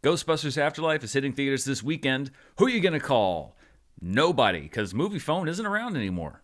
Ghostbusters Afterlife is hitting theaters this weekend. Who are you going to call? Nobody, because Movie Phone isn't around anymore.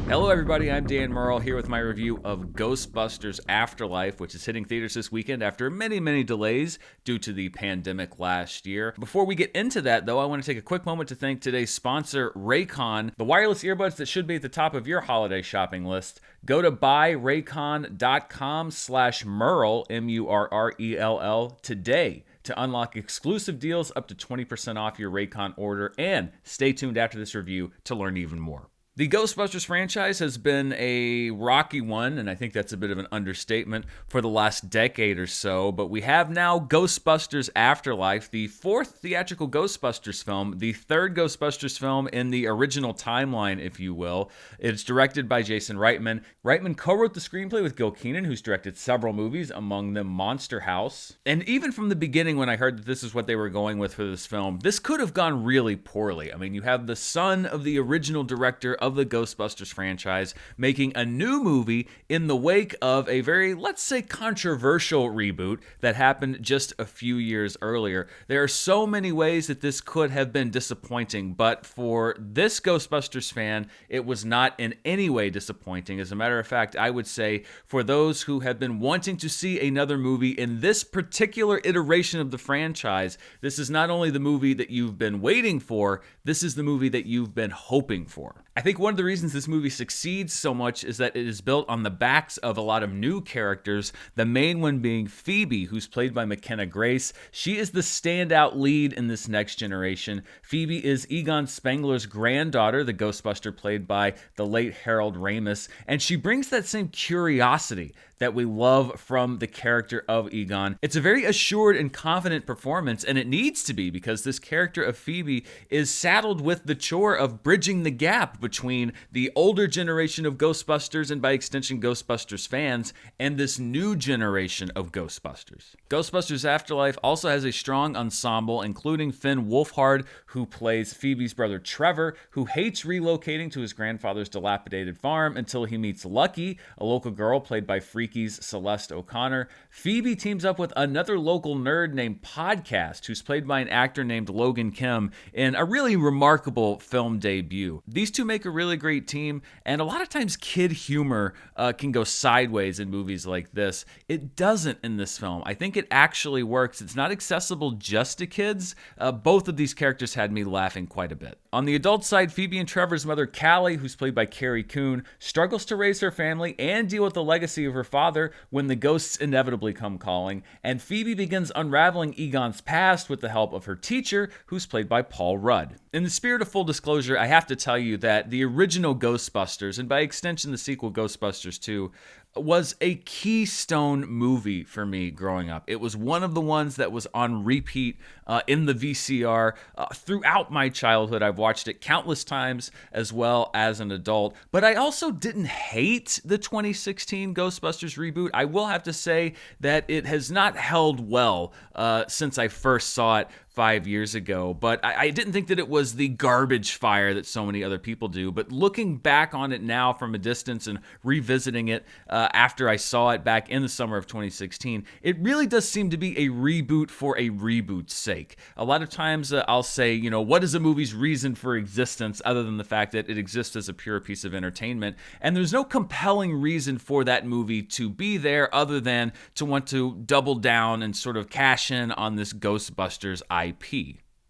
Hello everybody, I'm Dan Murrell here with my review of Ghostbusters Afterlife, which is hitting theaters this weekend after many delays due to the pandemic last year. Before we get into that though, I want to take a quick moment to thank today's sponsor, Raycon, the wireless earbuds that should be at the top of your holiday shopping list. Go to buyraycon.com/Murrell, M-U-R-R-E-L-L, today to unlock exclusive deals up to 20% off your Raycon order, and stay tuned after this review to learn even more. The Ghostbusters franchise has been a rocky one, and I think that's a bit of an understatement, for the last decade or so, but we have now Ghostbusters Afterlife, the fourth theatrical Ghostbusters film, the third Ghostbusters film in the original timeline, if you will. It's directed by Jason Reitman. Reitman co-wrote the screenplay with Gil Kenan, who's directed several movies, among them Monster House. And even from the beginning, when I heard that this is what they were going with for this film, this could have gone really poorly. I mean, you have the son of the original director of the Ghostbusters franchise making a new movie in the wake of a very, let's say, controversial reboot that happened just a few years earlier. There are so many ways that this could have been disappointing, but for this Ghostbusters fan, it was not in any way disappointing. As a matter of fact, I would say for those who have been wanting to see another movie in this particular iteration of the franchise, this is not only the movie that you've been waiting for, this is the movie that you've been hoping for. I think one of the reasons this movie succeeds so much is that it is built on the backs of a lot of new characters, the main one being Phoebe, who's played by McKenna Grace. She is the standout lead in this next generation. Phoebe is Egon Spengler's granddaughter, the Ghostbuster played by the late Harold Ramis, and she brings that same curiosity that we love from the character of Egon. It's a very assured and confident performance, and it needs to be, because this character of Phoebe is saddled with the chore of bridging the gap between the older generation of Ghostbusters, and by extension Ghostbusters fans, and this new generation of Ghostbusters. Ghostbusters Afterlife also has a strong ensemble, including Finn Wolfhard, who plays Phoebe's brother Trevor, who hates relocating to his grandfather's dilapidated farm until he meets Lucky, a local girl played by Freaky's Celeste O'Connor. Phoebe teams up with another local nerd named Podcast, who's played by an actor named Logan Kim, in a really remarkable film debut. These two make a really great team, and a lot of times kid humor can go sideways in movies like this. It doesn't in this film. I think it actually works. It's not accessible just to kids. Both of these characters had me laughing quite a bit. On the adult side, Phoebe and Trevor's mother, Callie, who's played by Carrie Coon, struggles to raise her family and deal with the legacy of her father when the ghosts inevitably come calling, and Phoebe begins unraveling Egon's past with the help of her teacher, who's played by Paul Rudd. In the spirit of full disclosure, I have to tell you that the original Ghostbusters, and by extension the sequel Ghostbusters 2, was a keystone movie for me growing up. It was one of the ones that was on repeat in the VCR throughout my childhood. I've watched it countless times as well as an adult, but I also didn't hate the 2016 Ghostbusters reboot. I will have to say that it has not held well since I first saw it 5 years ago, but I didn't think that it was the garbage fire that so many other people do. But looking back on it now from a distance and revisiting it after I saw it back in the summer of 2016, it really does seem to be a reboot for a reboot's sake. A lot of times I'll say, what is a movie's reason for existence other than the fact that it exists as a pure piece of entertainment? And there's no compelling reason for that movie to be there other than to want to double down and sort of cash in on this Ghostbusters IP.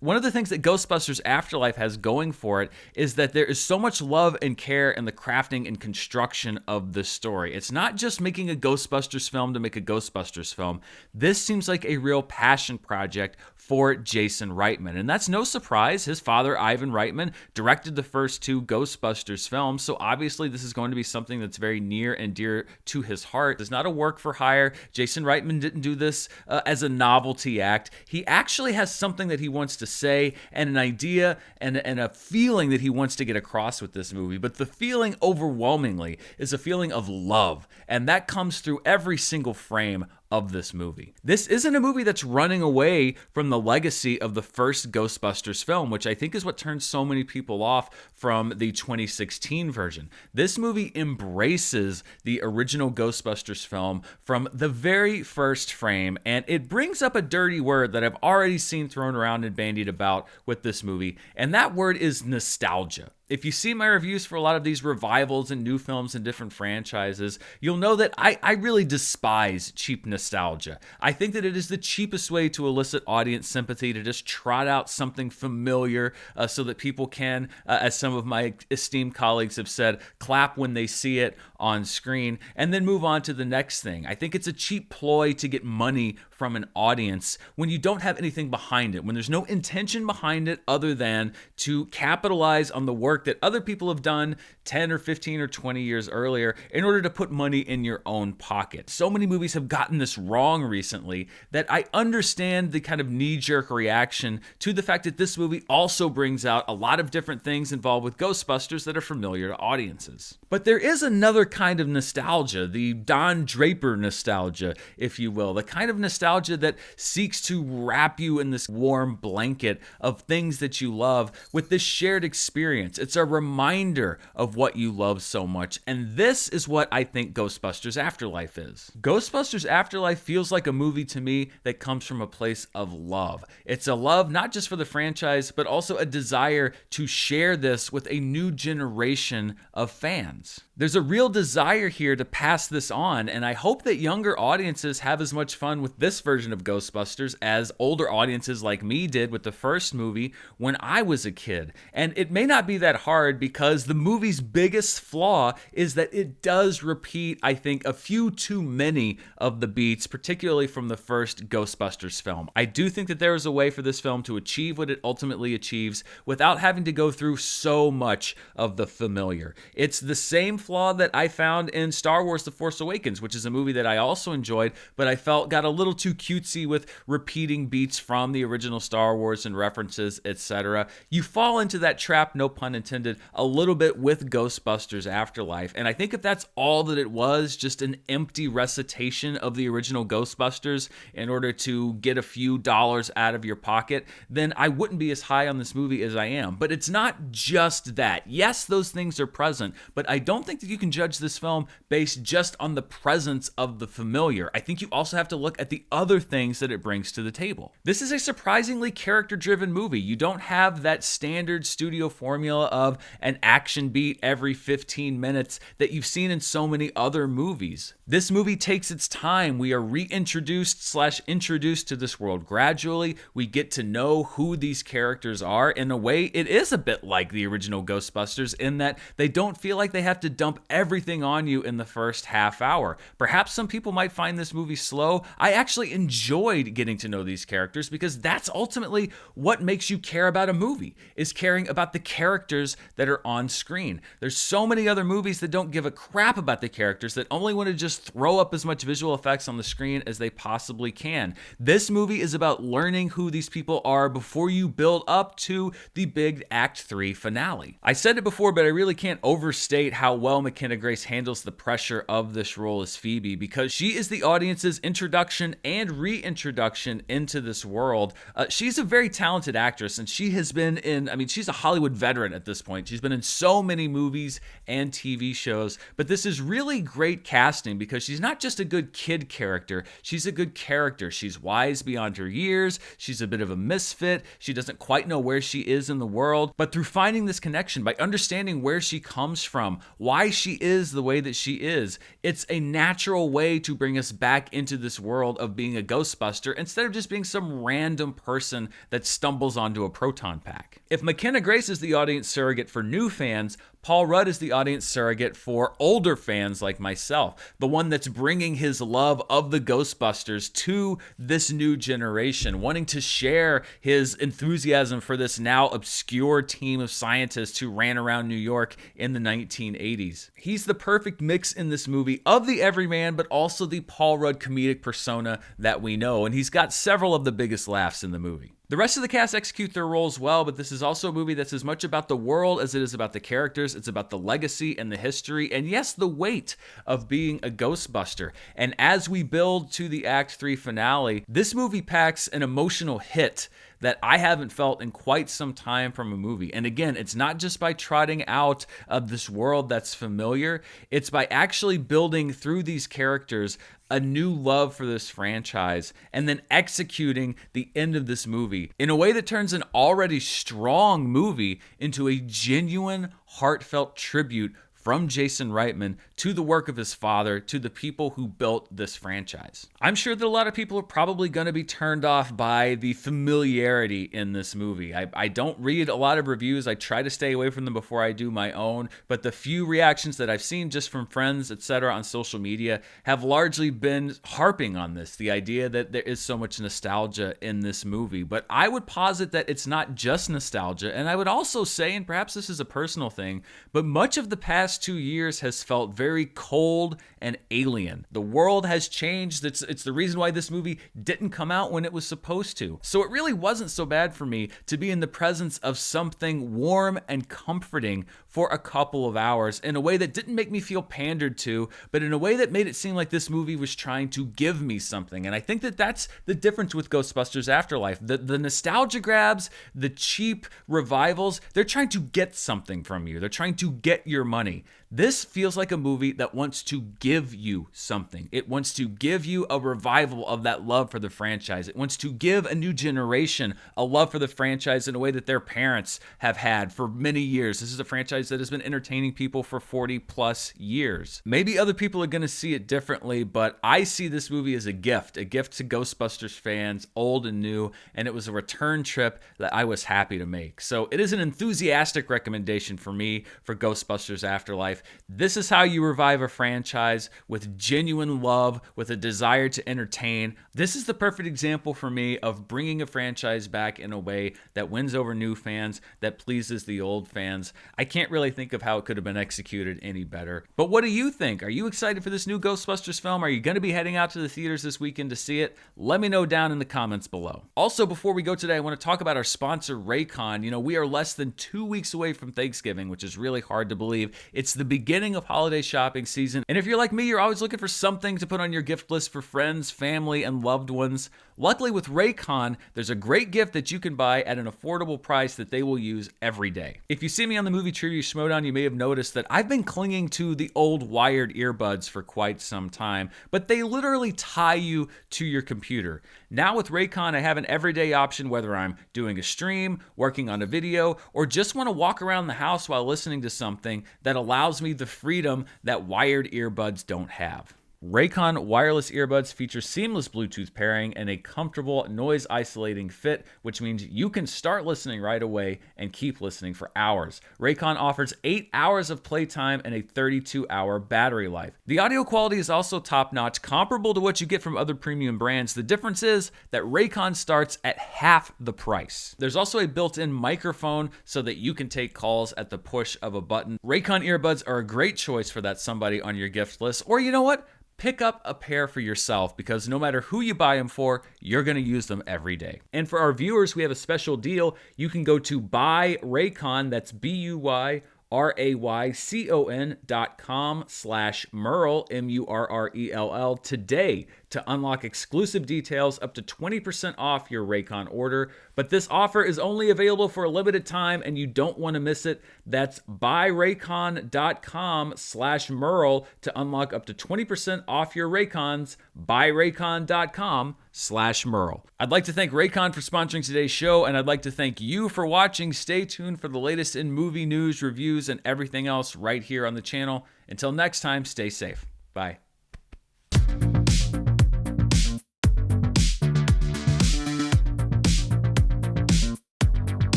One of the things that Ghostbusters Afterlife has going for it is that there is so much love and care in the crafting and construction of this story. It's not just making a Ghostbusters film to make a Ghostbusters film. This seems like a real passion project for Jason Reitman. And that's no surprise. His father, Ivan Reitman, directed the first two Ghostbusters films, so obviously this is going to be something that's very near and dear to his heart. It's not a work for hire. Jason Reitman didn't do this as a novelty act. He actually has something that he wants to say and an idea and a feeling that he wants to get across with this movie. But the feeling overwhelmingly is a feeling of love, and that comes through every single frame of this movie. This isn't a movie that's running away from the legacy of the first Ghostbusters film, which I think is what turned so many people off from the 2016 version. This movie embraces the original Ghostbusters film from the very first frame, and it brings up a dirty word that I've already seen thrown around and bandied about with this movie, and that word is nostalgia. If you see my reviews for a lot of these revivals and new films and different franchises, you'll know that I really despise cheap nostalgia. I think that it is the cheapest way to elicit audience sympathy, to just trot out something familiar so that people can, as some of my esteemed colleagues have said, clap when they see it on screen and then move on to the next thing. I think it's a cheap ploy to get money from an audience when you don't have anything behind it, when there's no intention behind it other than to capitalize on the work that other people have done 10 or 15 or 20 years earlier in order to put money in your own pocket. So many movies have gotten this wrong recently that I understand the kind of knee-jerk reaction to the fact that this movie also brings out a lot of different things involved with Ghostbusters that are familiar to audiences. But there is another kind of nostalgia, the Don Draper nostalgia, if you will, the kind of nostalgia that seeks to wrap you in this warm blanket of things that you love with this shared experience. It's a reminder of what you love so much, and this is what I think Ghostbusters Afterlife is. Ghostbusters Afterlife feels like a movie to me that comes from a place of love. It's a love not just for the franchise, but also a desire to share this with a new generation of fans. There's a real desire here to pass this on, and I hope that younger audiences have as much fun with this version of Ghostbusters as older audiences like me did with the first movie when I was a kid. And it may not be that hard because the movie's biggest flaw is that it does repeat, I think, a few too many of the beats, particularly from the first Ghostbusters film. I do think that there is a way for this film to achieve what it ultimately achieves without having to go through so much of the familiar. It's the same flaw that I found in Star Wars The Force Awakens, which is a movie that I also enjoyed, but I felt got a little too cutesy with repeating beats from the original Star Wars and references, etc. You fall into that trap, no pun intended, a little bit with Ghostbusters Afterlife, and I think if that's all that it was, just an empty recitation of the original Ghostbusters in order to get a few dollars out of your pocket, then I wouldn't be as high on this movie as I am. But it's not just that. Yes, those things are present, but I don't think that you can judge this film based just on the presence of the familiar. I think you also have to look at the other things that it brings to the table. This is a surprisingly character-driven movie. You don't have that standard studio formula of an action beat every 15 minutes that you've seen in so many other movies. This movie takes its time. We are reintroduced/introduced to this world gradually. We get to know who these characters are. In a way, it is a bit like the original Ghostbusters in that they don't feel like they have to dump everything on you in the first half hour. Perhaps some people might find this movie slow. I actually enjoyed getting to know these characters because that's ultimately what makes you care about a movie, is caring about the characters that are on screen. There's so many other movies that don't give a crap about the characters, that only want to just throw up as much visual effects on the screen as they possibly can. This movie is about learning who these people are before you build up to the big Act 3 finale. I said it before, but I really can't overstate how well McKenna Grace handles the pressure of this role as Phoebe, because she is the audience's introduction and reintroduction into this world. She's a very talented actress, and she has been in, she's a Hollywood veteran at this point. She's been in so many movies and TV shows, but this is really great casting because she's not just a good kid character, she's a good character. She's wise beyond her years, she's a bit of a misfit, she doesn't quite know where she is in the world, but through finding this connection, by understanding where she comes from, why she is the way that she is, it's a natural way to bring us back into this world of being a Ghostbuster instead of just being some random person that stumbles onto a proton pack. If McKenna Grace is the audience surrogate for new fans, Paul Rudd is the audience surrogate for older fans like myself, the one that's bringing his love of the Ghostbusters to this new generation, wanting to share his enthusiasm for this now obscure team of scientists who ran around New York in the 1980s. He's the perfect mix in this movie of the everyman, but also the Paul Rudd comedic persona that we know, and he's got several of the biggest laughs in the movie. The rest of the cast execute their roles well, but this is also a movie that's as much about the world as it is about the characters. It's about the legacy and the history, and yes, the weight of being a Ghostbuster. And as we build to the Act 3 finale, this movie packs an emotional hit that I haven't felt in quite some time from a movie. And again, it's not just by trotting out of this world that's familiar, it's by actually building through these characters a new love for this franchise and then executing the end of this movie in a way that turns an already strong movie into a genuine, heartfelt tribute from Jason Reitman to the work of his father, to the people who built this franchise. I'm sure that a lot of people are probably going to be turned off by the familiarity in this movie. I don't read a lot of reviews. I try to stay away from them before I do my own, but the few reactions that I've seen just from friends, etc., on social media have largely been harping on this, the idea that there is so much nostalgia in this movie. But I would posit that it's not just nostalgia, and I would also say, and perhaps this is a personal thing, but much of the past 2 years has felt very cold and alien. The world has changed. It's the reason why this movie didn't come out when it was supposed to. So it really wasn't so bad for me to be in the presence of something warm and comforting for a couple of hours in a way that didn't make me feel pandered to, but in a way that made it seem like this movie was trying to give me something. And I think that that's the difference with Ghostbusters Afterlife. The nostalgia grabs, the cheap revivals, they're trying to get something from you. They're trying to get your money. This feels like a movie that wants to give you something. It wants to give you a revival of that love for the franchise. It wants to give a new generation a love for the franchise in a way that their parents have had for many years. This is a franchise that has been entertaining people for 40 plus years. Maybe other people are going to see it differently, but I see this movie as a gift to Ghostbusters fans, old and new, and it was a return trip that I was happy to make. So it is an enthusiastic recommendation for me for Ghostbusters Afterlife. This is how you revive a franchise with genuine love, with a desire to entertain. This is the perfect example for me of bringing a franchise back in a way that wins over new fans, that pleases the old fans. I can't really think of how it could have been executed any better. But what do you think? Are you excited for this new Ghostbusters film? Are you going to be heading out to the theaters this weekend to see it? Let me know down in the comments below. Also, before we go today, I want to talk about our sponsor, Raycon. You know, we are less than 2 weeks away from Thanksgiving, which is really hard to believe. It's the beginning of holiday shopping season, and if you're like me, you're always looking for something to put on your gift list for friends, family, and loved ones. Luckily, with Raycon, there's a great gift that you can buy at an affordable price that they will use every day. If you see me on the Movie Trivia Schmodown, you may have noticed that I've been clinging to the old wired earbuds for quite some time, but they literally tie you to your computer. Now with Raycon, I have an everyday option, whether I'm doing a stream, working on a video, or just want to walk around the house while listening to something that allows me the freedom that wired earbuds don't have. Raycon wireless earbuds feature seamless Bluetooth pairing and a comfortable noise-isolating fit, which means you can start listening right away and keep listening for hours. Raycon offers 8 hours of playtime and a 32-hour battery life. The audio quality is also top-notch, comparable to what you get from other premium brands. The difference is that Raycon starts at half the price. There's also a built-in microphone so that you can take calls at the push of a button. Raycon earbuds are a great choice for that somebody on your gift list, or you know what? Pick up a pair for yourself, because no matter who you buy them for, you're going to use them every day. And for our viewers, we have a special deal. You can go to buyraycon, that's BUYRAYCON.com/Murrell, MURRELL, today to unlock exclusive details up to 20% off your Raycon order. But this offer is only available for a limited time and you don't want to miss it. That's buyraycon.com/Murrell to unlock up to 20% off your Raycons. Buyraycon.com/Murrell. I'd like to thank Raycon for sponsoring today's show, and I'd like to thank you for watching. Stay tuned for the latest in movie news, reviews, and everything else right here on the channel. Until next time, stay safe. Bye.